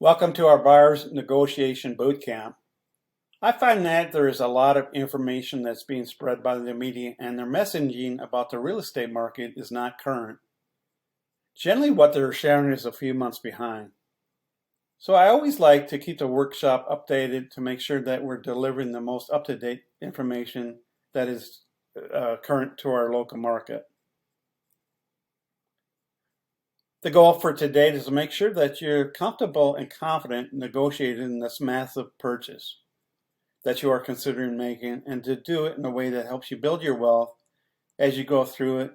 Welcome to our buyer's negotiation boot camp. I find that there is a lot of information that's being spread by the media and their messaging about the real estate market is not current. Generally what they're sharing is a few months behind. So I always like to keep the workshop updated to make sure that we're delivering the most up-to-date information that is current to our local market. The goal for today is to make sure that you're comfortable and confident negotiating this massive purchase that you are considering making, and to do it in a way that helps you build your wealth as you go through it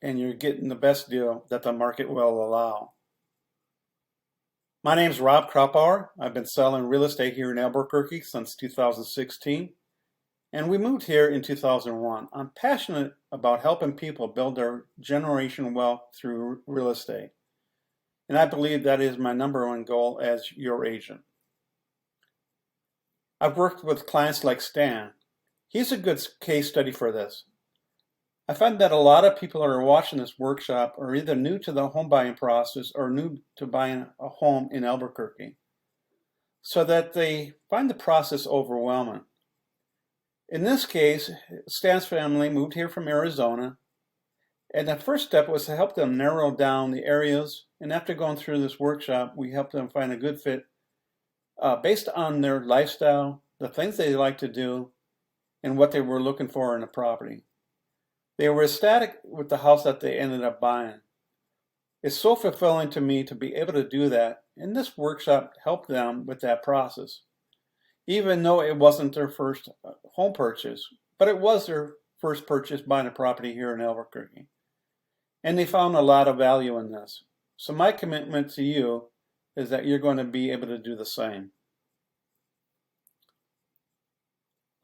and you're getting the best deal that the market will allow. My name is Rob Kropauer. I've been selling real estate here in Albuquerque since 2016, and we moved here in 2001. I'm passionate about helping people build their generational wealth through real estate. And I believe that is my number one goal as your agent. I've worked with clients like Stan. He's a good case study for this. I find that a lot of people who are watching this workshop are either new to the home buying process or new to buying a home in Albuquerque, so that they find the process overwhelming. In this case, Stan's family moved here from Arizona, and the first step was to help them narrow down the areas. And after going through this workshop, we helped them find a good fit based on their lifestyle, the things they like to do, and what they were looking for in a property. They were ecstatic with the house that they ended up buying. It's so fulfilling to me to be able to do that, and this workshop helped them with that process. Even though it wasn't their first home purchase, but it was their first purchase buying a property here in Albuquerque. And they found a lot of value in this. So my commitment to you is that you're going to be able to do the same.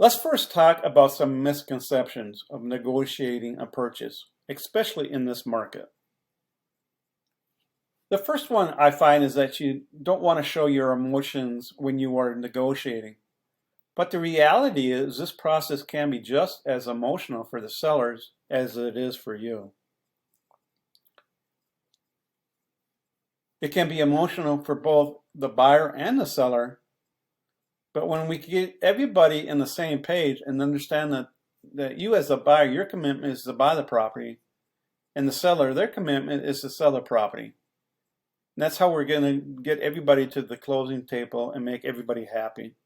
Let's first talk about some misconceptions of negotiating a purchase, especially in this market. The first one I find is that you don't want to show your emotions when you are negotiating. But the reality is this process can be just as emotional for the sellers as it is for you. It can be emotional for both the buyer and the seller, but when we get everybody in the same page and understand that you as a buyer, your commitment is to buy the property, and the seller, their commitment is to sell the property. And that's how we're going to get everybody to the closing table and make everybody happy.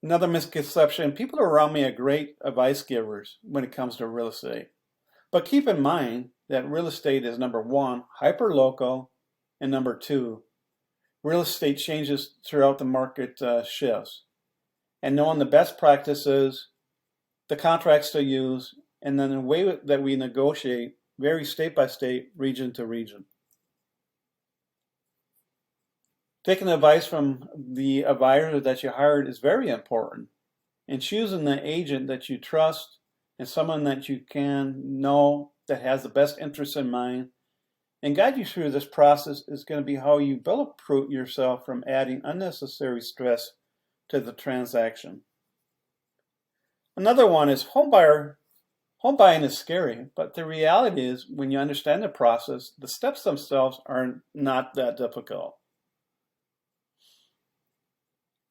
Another misconception, people around me are great advice givers when it comes to real estate. But keep in mind that real estate is number one, hyper-local, and number two, real estate changes throughout the market shifts. And knowing the best practices, the contracts to use, and then the way that we negotiate varies state by state, region to region. Taking advice from the advisor that you hired is very important. And choosing the agent that you trust and someone that you can know that has the best interests in mind and guide you through this process is going to be how you bulletproof yourself from adding unnecessary stress to the transaction. Another one is home buying is scary, but the reality is when you understand the process, the steps themselves are not that difficult.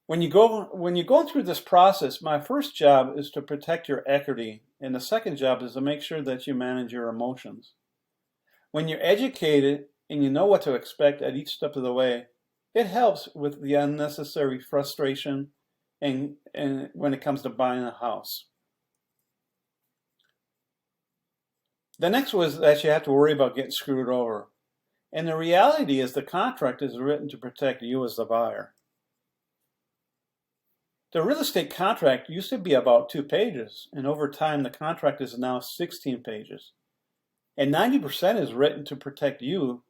When you're going through this process, my first job is to protect your equity, and the second job is to make sure that you manage your emotions. When you're educated and you know what to expect at each step of the way, it helps with the unnecessary frustration and when it comes to buying a house. The next was that you have to worry about getting screwed over. And the reality is the contract is written to protect you as the buyer. The real estate contract used to be about 2 pages, and over time the contract is now 16 pages. And 90% is written to protect you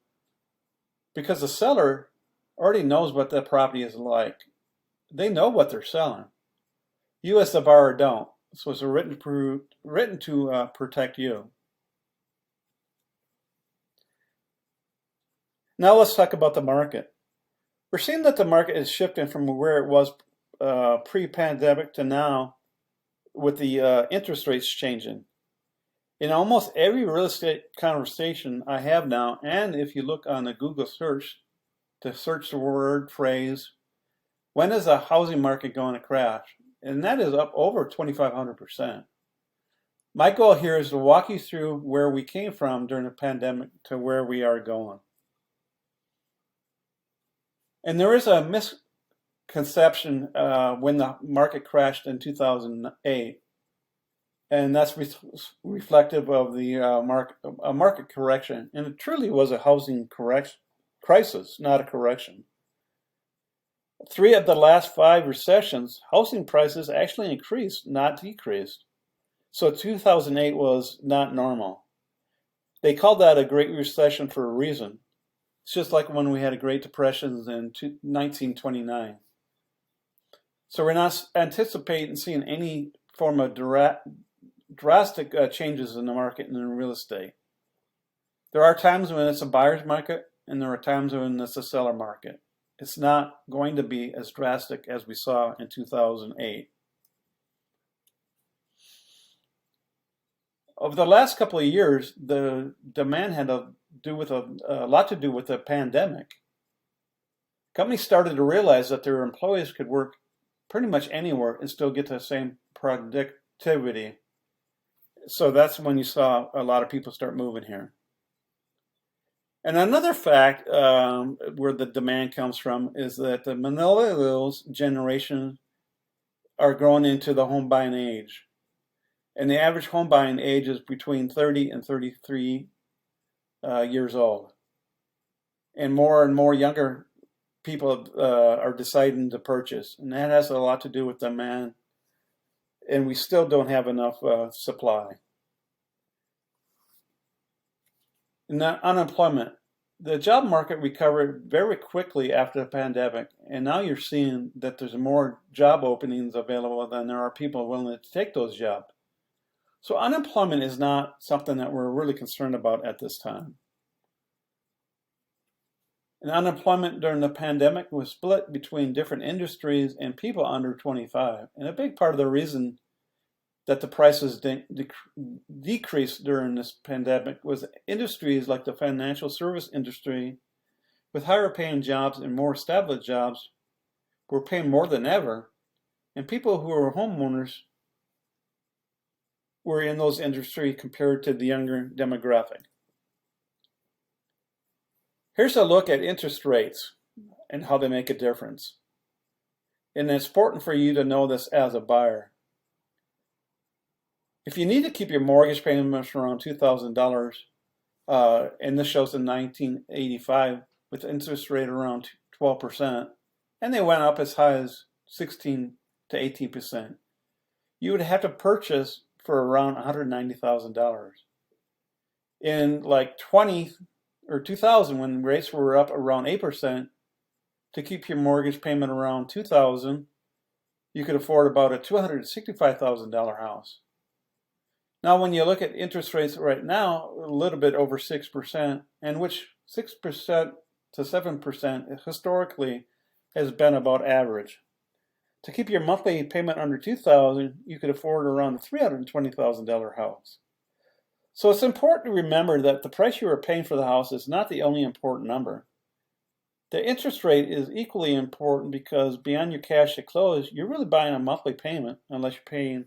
because the seller already knows what the property is like. They know what they're selling. You as the buyer don't. So it's written to protect you. Now let's talk about the market. We're seeing that the market is shifting from where it was pre-pandemic to now with the interest rates changing. In almost every real estate conversation I have now, and if you look on the Google search to search the word phrase, when is the housing market going to crash? And that is up over 2,500%. My goal here is to walk you through where we came from during the pandemic to where we are going. And there is a misconception when the market crashed in 2008, and that's reflective of the market correction. And it truly was a housing crisis, not a correction. 3 of the last 5 recessions, housing prices actually increased, not decreased. So 2008 was not normal. They called that a Great Recession for a reason. It's just like when we had a Great Depression in 1929. So we're not anticipating seeing any form of drastic changes in the market and in real estate. There are times when it's a buyer's market, and there are times when it's a seller market. It's not going to be as drastic as we saw in 2008. Over the last couple of years, the demand had a lot to do with the pandemic. Companies started to realize that their employees could work pretty much anywhere and still get the same productivity. So that's when you saw a lot of people start moving here. And another fact where the demand comes from is that the millennials generation are growing into the home buying age. And the average home buying age is between 30 and 33 years old. And more younger people are deciding to purchase. And that has a lot to do with demand. And we still don't have enough supply. And unemployment. The job market recovered very quickly after the pandemic. And now you're seeing that there's more job openings available than there are people willing to take those jobs. So unemployment is not something that we're really concerned about at this time. And unemployment during the pandemic was split between different industries and people under 25. And a big part of the reason that the prices decreased during this pandemic was industries like the financial service industry with higher paying jobs and more established jobs were paying more than ever. And people who were homeowners were in those industries compared to the younger demographic. Here's a look at interest rates and how they make a difference. And it's important for you to know this as a buyer. If you need to keep your mortgage payments around $2,000, and this shows in 1985 with interest rate around 12%, and they went up as high as 16 to 18%, you would have to purchase for around $190,000. In like 2000, when rates were up around 8%, to keep your mortgage payment around $2,000, you could afford about a $265,000 house. Now, when you look at interest rates right now, a little bit over 6%, and which 6% to 7% historically has been about average. To keep your monthly payment under $2,000, you could afford around a $320,000 house. So it's important to remember that the price you are paying for the house is not the only important number. The interest rate is equally important because beyond your cash at close, you're really buying a monthly payment unless you're paying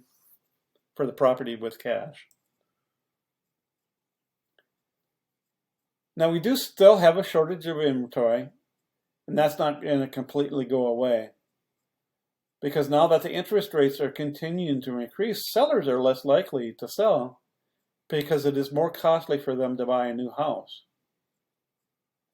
for the property with cash. Now, we do still have a shortage of inventory, and that's not going to completely go away. Because now that the interest rates are continuing to increase, sellers are less likely to sell because it is more costly for them to buy a new house.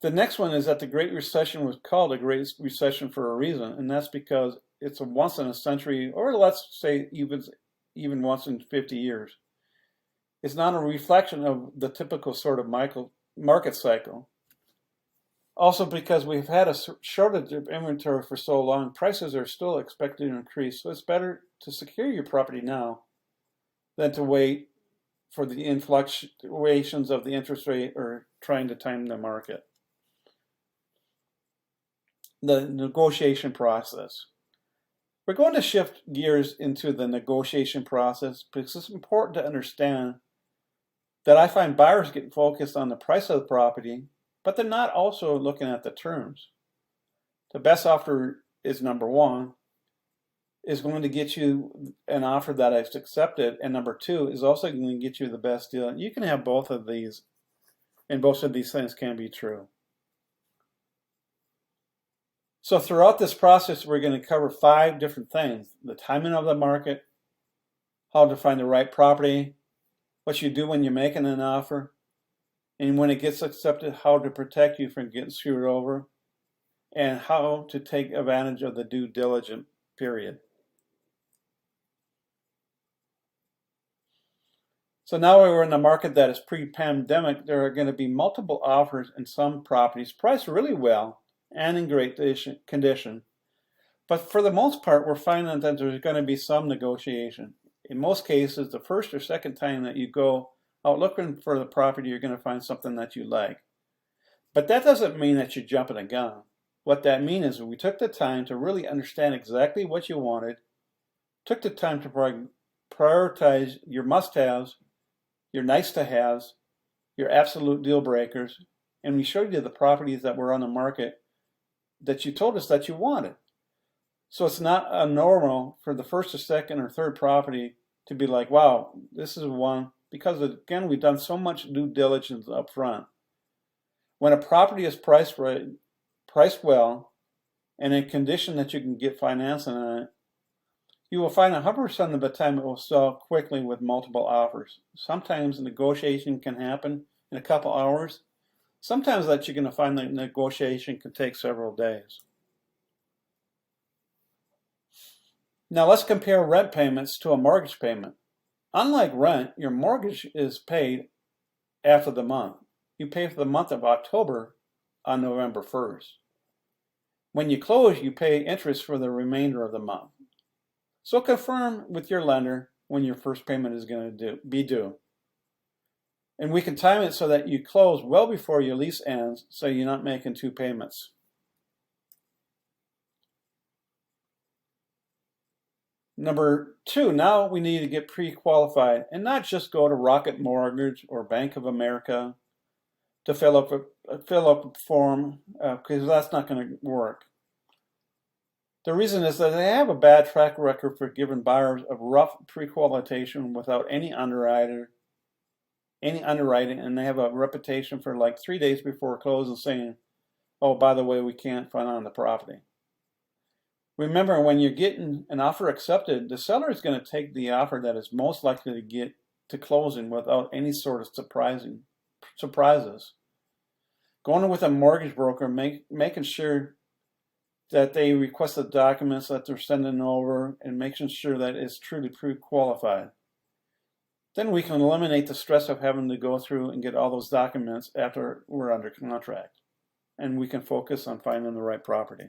The next one is that the Great Recession was called a Great Recession for a reason, and that's because it's a once in a century, or let's say even once in 50 years. It's not a reflection of the typical sort of market cycle. Also, because we've had a shortage of inventory for so long, prices are still expected to increase. So it's better to secure your property now than to wait for the fluctuations of the interest rate or trying to time the market. The negotiation process. We're going to shift gears into the negotiation process because it's important to understand that I find buyers get focused on the price of the property, but they're not also looking at the terms. The best offer is number one, is going to get you an offer that is accepted, and number two is also going to get you the best deal. You can have both of these, and both of these things can be true. So throughout this process, we're going to cover 5 different things: the timing of the market, how to find the right property, what you do when you're making an offer, and when it gets accepted, how to protect you from getting screwed over, and how to take advantage of the due diligence period. So now we're in a market that is pre-pandemic. There are going to be multiple offers in some properties priced really well and in great condition. But for the most part, we're finding that there's going to be some negotiation. In most cases, the first or second time that you go out looking for the property, you're going to find something that you like. But that doesn't mean that you're jumping a gun. What that means is we took the time to really understand exactly what you wanted, took the time to prioritize your must-haves, your nice-to-haves, your absolute deal breakers, and we showed you the properties that were on the market that you told us that you wanted. So it's not abnormal for the first or second or third property to be like, wow, this is one, because again, we've done so much due diligence up front. When a property is priced right, priced well, and in condition that you can get financing on it, you will find 100% of the time it will sell quickly with multiple offers. Sometimes negotiation can happen in a couple hours. Sometimes that you're going to find that negotiation can take several days. Now let's compare rent payments to a mortgage payment. Unlike rent, your mortgage is paid after the month. You pay for the month of October on November 1st. When you close, you pay interest for the remainder of the month. So confirm with your lender when your first payment is going to be due. And we can time it so that you close well before your lease ends, so you're not making 2 payments. Number 2, now we need to get pre-qualified and not just go to Rocket Mortgage or Bank of America to fill up a form, because that's not going to work. The reason is that they have a bad track record for giving buyers a rough pre-qualification without any underwriting, and they have a reputation for like 3 days before closing saying, oh, by the way, we can't find on the property. Remember, when you're getting an offer accepted, the seller is going to take the offer that is most likely to get to closing without any sort of surprises. Going with a mortgage broker, making sure that they request the documents that they're sending over and making sure that it's truly pre-qualified. Then we can eliminate the stress of having to go through and get all those documents after we're under contract. And we can focus on finding the right property.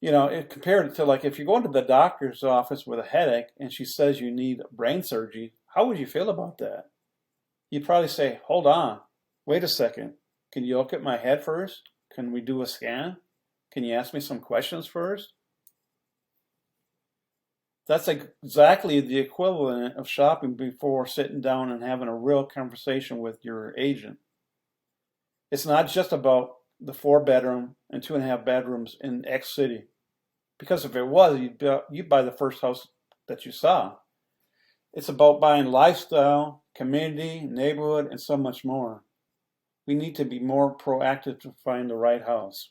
You know, compared to like if you go into the doctor's office with a headache and she says you need brain surgery, how would you feel about that? You'd probably say, hold on, wait a second. Can you look at my head first? Can we do a scan? Can you ask me some questions first? That's exactly the equivalent of shopping before sitting down and having a real conversation with your agent. It's not just about the 4-bedroom and 2.5 bedrooms in X city. Because if it was, you'd buy the first house that you saw. It's about buying lifestyle, community, neighborhood, and so much more. We need to be more proactive to find the right house.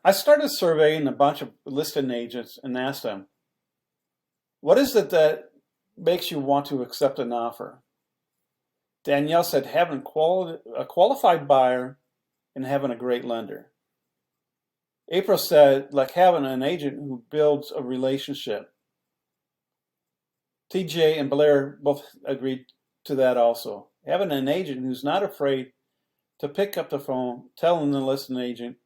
I started surveying a bunch of listing agents and asked them, what is it that makes you want to accept an offer? Danielle said having a qualified buyer and having a great lender. April said like having an agent who builds a relationship. TJ and Blair both agreed to that also. Having an agent who's not afraid to pick up the phone, telling the listing agent,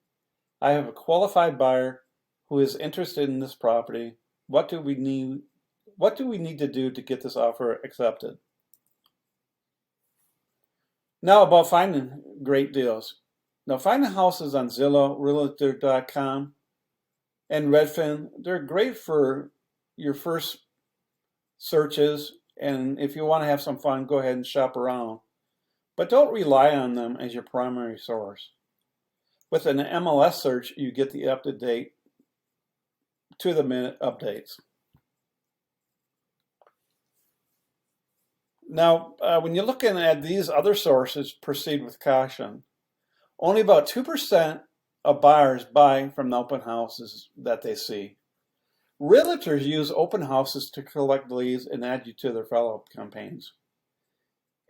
I have a qualified buyer who is interested in this property. What do we need to do to get this offer accepted? Now about finding great deals. Now finding houses on Zillow, Realtor.com, and Redfin, they're great for your first searches, and if you want to have some fun, go ahead and shop around. But don't rely on them as your primary source. With an MLS search, you get the up-to-date, to-the-minute updates. Now, when you're looking at these other sources, proceed with caution. Only about 2% of buyers buy from the open houses that they see. Realtors use open houses to collect leads and add you to their follow-up campaigns.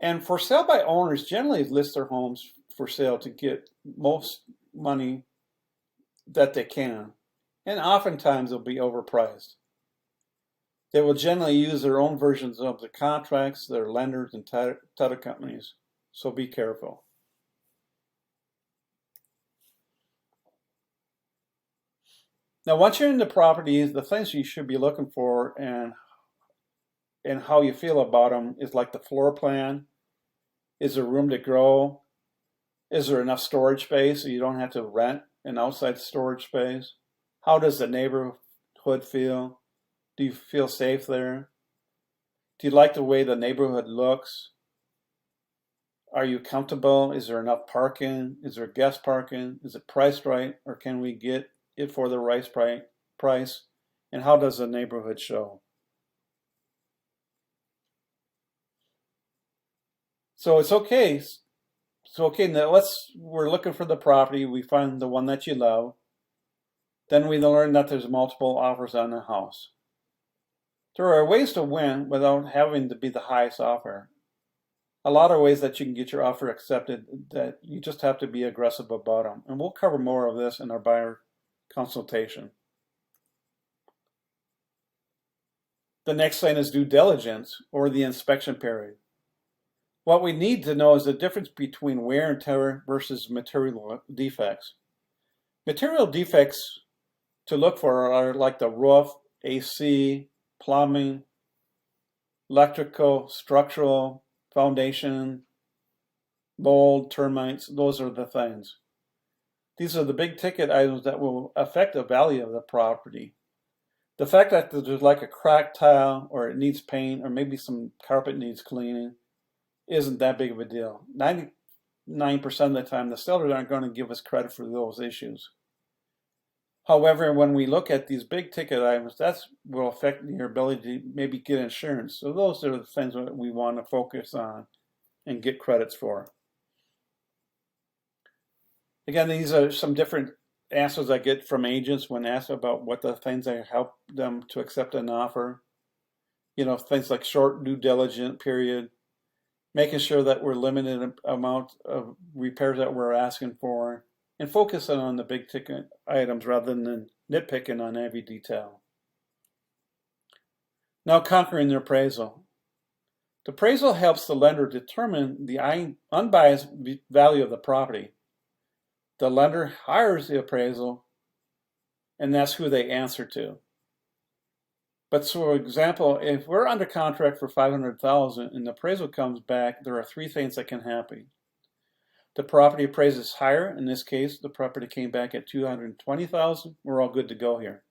And for sale by owners generally list their homes for sale to get most money that they can. And oftentimes they'll be overpriced. They will generally use their own versions of the contracts, their lenders and title companies. So be careful. Now, once you're in the properties, the things you should be looking for and how you feel about them is like the floor plan. Is there room to grow? Is there enough storage space so you don't have to rent an outside storage space? How does the neighborhood feel? Do you feel safe there? Do you like the way the neighborhood looks? Are you comfortable? Is there enough parking? Is there guest parking? Is it priced right? Or can we get it for the right price? And how does the neighborhood show? So it's okay. Now we're looking for the property. We find the one that you love. Then we learn that there's multiple offers on the house. There are ways to win without having to be the highest offer. A lot of ways that you can get your offer accepted, that you just have to be aggressive about them. And we'll cover more of this in our buyer consultation. The next thing is due diligence, or the inspection period. What we need to know is the difference between wear and tear versus material defects. Material defects to look for are like the roof, AC, plumbing, electrical, structural, foundation, mold, termites. Those are the things. These are the big ticket items that will affect the value of the property. The fact that there's like a cracked tile, or it needs paint, or maybe some carpet needs cleaning, isn't that big of a deal. 99% of the time, the sellers aren't going to give us credit for those issues. However, when we look at these big ticket items, that will affect your ability to maybe get insurance. So those are the things that we want to focus on and get credits for. Again, these are some different answers I get from agents when asked about what the things that help them to accept an offer. You know, things like short due diligence period, making sure that we're limited amount of repairs that we're asking for, and focusing on the big ticket items rather than nitpicking on every detail. Now, conquering the appraisal. The appraisal helps the lender determine the unbiased value of the property. The lender hires the appraisal, and that's who they answer to. But for example, if we're under contract for $500,000 and the appraisal comes back, there are three things that can happen. The property appraises higher. In this case, the property came back at $220,000. We're all good to go here.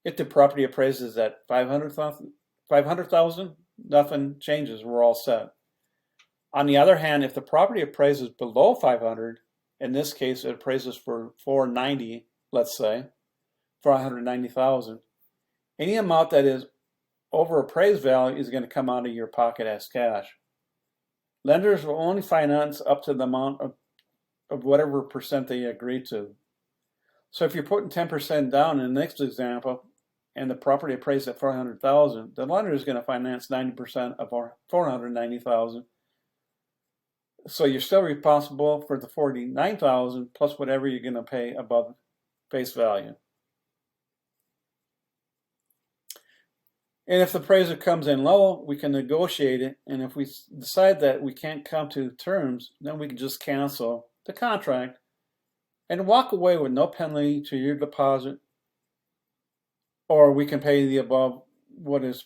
If the property appraises at $500,000, nothing changes. We're all set. On the other hand, if the property appraises below $500,000, in this case, it appraises for $490,000, let's say, for $190,000. Any amount that is over appraised value is going to come out of your pocket as cash. Lenders will only finance up to the amount of whatever percent they agree to. So if you're putting 10% down in the next example, and the property appraised at $400,000, the lender is going to finance 90% of our $490,000. So you're still responsible for the $49,000 plus whatever you're going to pay above face value. And if the appraiser comes in low, we can negotiate it. And if we decide that we can't come to terms, then we can just cancel the contract and walk away with no penalty to your deposit. Or we can pay the above what is,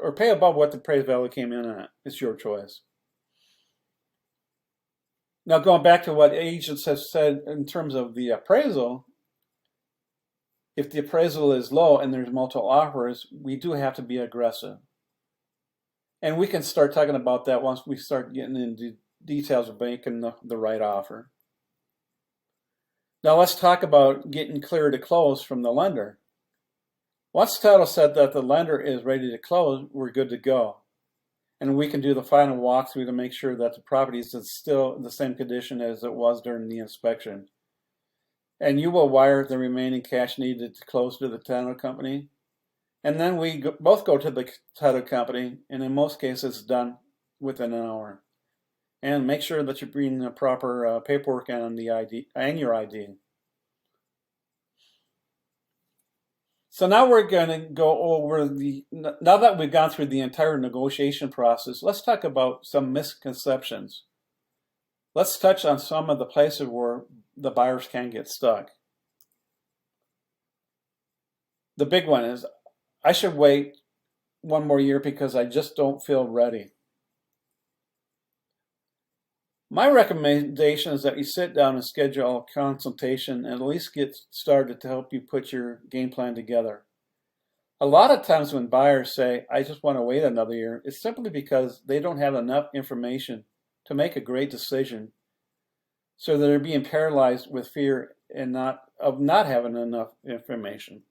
or pay above what the appraised value came in at. It's your choice. Now, going back to what agents have said in terms of the appraisal, If the appraisal is low and there's multiple offers, we do have to be aggressive. And we can start talking about that once we start getting into details of making the right offer. Now let's talk about getting clear to close from the lender. Once the title said that the lender is ready to close, we're good to go. And we can do the final walkthrough to make sure that the property is still in the same condition as it was during the inspection. And you will wire the remaining cash needed to close to the title company. And then we both go to the title company, and in most cases, it's done within an hour. And make sure that you bring the proper paperwork on the ID and your ID. So now we're going to go over now that we've gone through the entire negotiation process, let's talk about some misconceptions. Let's touch on some of the places where the buyers can get stuck. The big one is, I should wait one more year because I just don't feel ready. My recommendation is that you sit down and schedule a consultation and at least get started to help you put your game plan together. A lot of times when buyers say, I just want to wait another year, it's simply because they don't have enough information to make a great decision. So they're being paralyzed with fear and of not having enough information.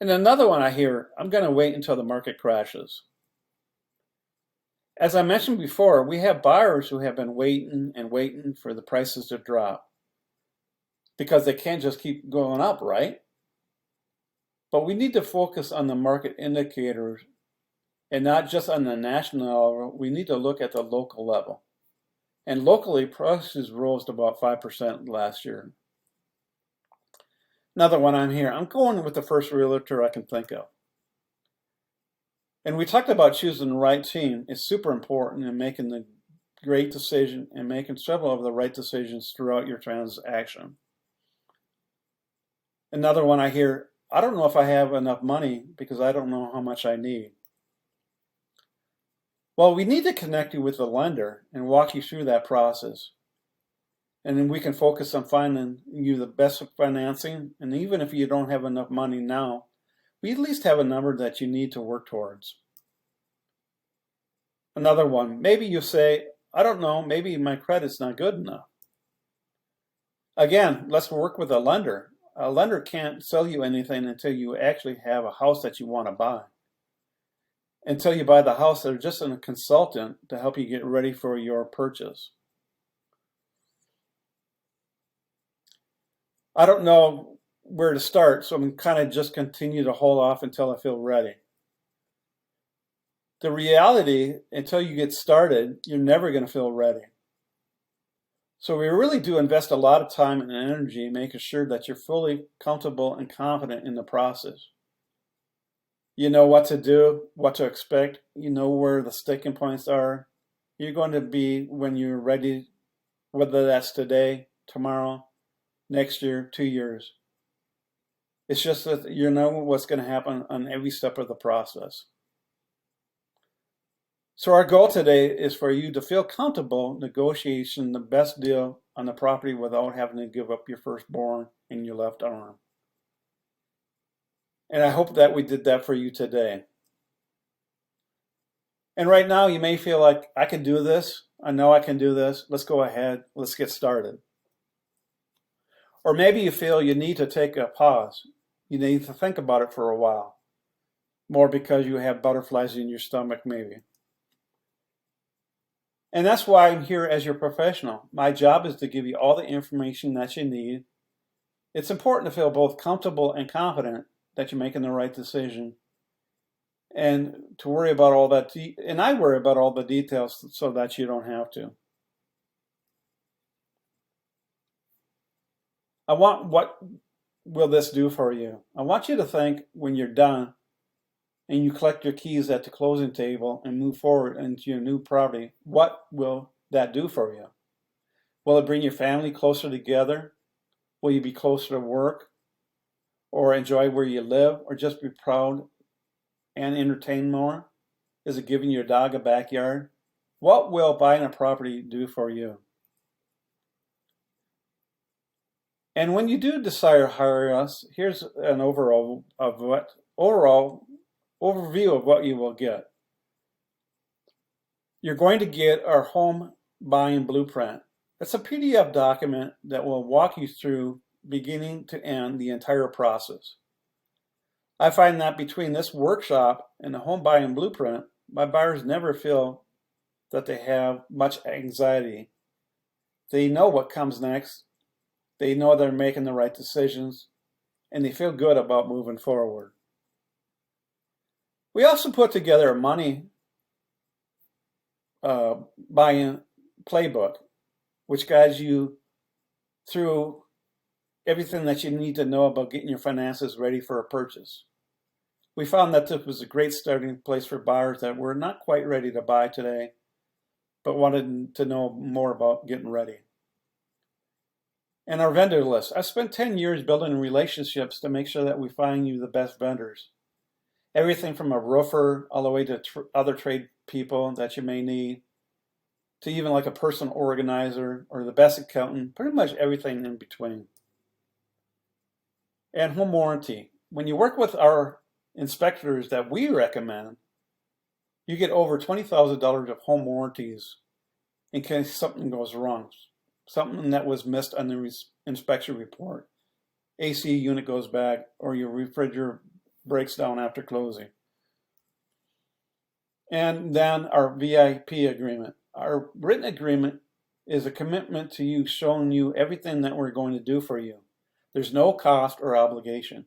And another one I hear, I'm going to wait until the market crashes. As I mentioned before, we have buyers who have been waiting and waiting for the prices to drop because they can't just keep going up, right? But we need to focus on the market indicators and not just on the national level. We need to look at the local level. And locally, prices rose to about 5% last year. Another one I'm here, I'm going with the first realtor I can think of. And we talked about choosing the right team. It's super important in making the great decision and making several of the right decisions throughout your transaction. Another one I hear, I don't know if I have enough money because I don't know how much I need. Well, we need to connect you with the lender and walk you through that process. And then we can focus on finding you the best financing. And even if you don't have enough money now, we at least have a number that you need to work towards. Another one, maybe you say, I don't know, maybe my credit's not good enough. Again, let's work with a lender. A lender can't sell you anything until you actually have a house that you want to buy. Until you buy the house, they're just a consultant to help you get ready for your purchase. I don't know where to start, so I'm kind of just continue to hold off until I feel ready. The reality, until you get started, you're never going to feel ready. So we really do invest a lot of time and energy making sure that you're fully comfortable and confident in the process. You know what to do, what to expect, you know where the sticking points are. You're going to be when you're ready, whether that's today, tomorrow, next year, 2 years. It's just that you know what's going to happen on every step of the process. So our goal today is for you to feel comfortable negotiating the best deal on the property without having to give up your firstborn and your left arm. And I hope that we did that for you today. And right now you may feel like, I can do this. I know I can do this. Let's go ahead. Let's get started. Or maybe you feel you need to take a pause. You need to think about it for a while. More because you have butterflies in your stomach maybe. And that's why I'm here as your professional. My job is to give you all the information that you need. It's important to feel both comfortable and confident that you're making the right decision. And to worry about all that, and I worry about all the details so that you don't have to. What will this do for you? I want you to think when you're done and you collect your keys at the closing table and move forward into your new property, what will that do for you? Will it bring your family closer together? Will you be closer to work? Or enjoy where you live? Or just be proud and entertain more? Is it giving your dog a backyard? What will buying a property do for you? And when you do decide to hire us, here's an overview of what you will get. You're going to get our home buying blueprint. It's a PDF document that will walk you through beginning to end the entire process. I find that between this workshop and the home buying blueprint, my buyers never feel that they have much anxiety. They know what comes next. They know they're making the right decisions, and they feel good about moving forward. We also put together a money buying playbook, which guides you through everything that you need to know about getting your finances ready for a purchase. We found that this was a great starting place for buyers that were not quite ready to buy today, but wanted to know more about getting ready. And our vendor list. I spent 10 years building relationships to make sure that we find you the best vendors. Everything from a roofer all the way to other trade people that you may need, to even like a personal organizer or the best accountant, pretty much everything in between. And home warranty. When you work with our inspectors that we recommend, you get over $20,000 of home warranties in case something goes wrong. Something that was missed on the inspection report. AC unit goes bad, or your refrigerator breaks down after closing. And then our VIP agreement. Our written agreement is a commitment to you, showing you everything that we're going to do for you. There's no cost or obligation.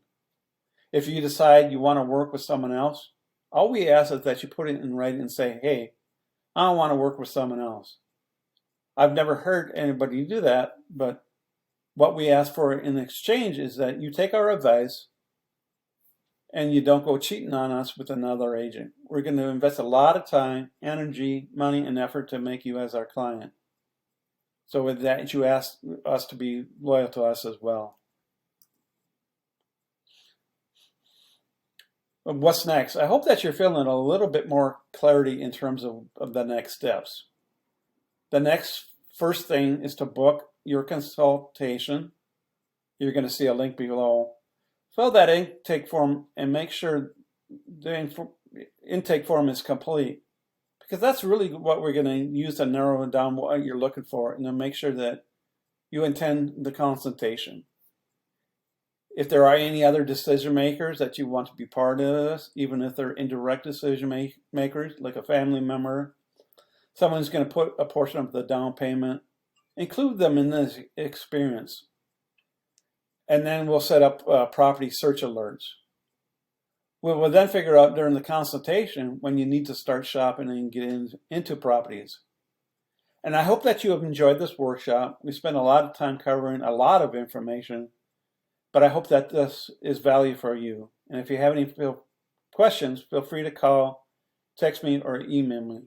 If you decide you want to work with someone else, all we ask is that you put it in writing and say, hey, I don't want to work with someone else. I've never heard anybody do that, but what we ask for in exchange is that you take our advice and you don't go cheating on us with another agent. We're going to invest a lot of time, energy, money, and effort to make you as our client. So with that, you ask us to be loyal to us as well. What's next? I hope that you're feeling a little bit more clarity in terms of the next steps. The next first thing is to book your consultation. You're going to see a link below. Fill that intake form and make sure the intake form is complete, because that's really what we're going to use to narrow down what you're looking for and to make sure that you attend the consultation. If there are any other decision makers that you want to be part of this, even if they're indirect decision makers, like a family member, someone who's going to put a portion of the down payment, include them in this experience. And then we'll set up property search alerts. We'll then figure out during the consultation when you need to start shopping and get into properties. And I hope that you have enjoyed this workshop. We spent a lot of time covering a lot of information, but I hope that this is value for you. And if you have any questions, feel free to call, text me, or email me.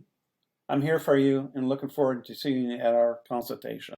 I'm here for you and looking forward to seeing you at our consultation.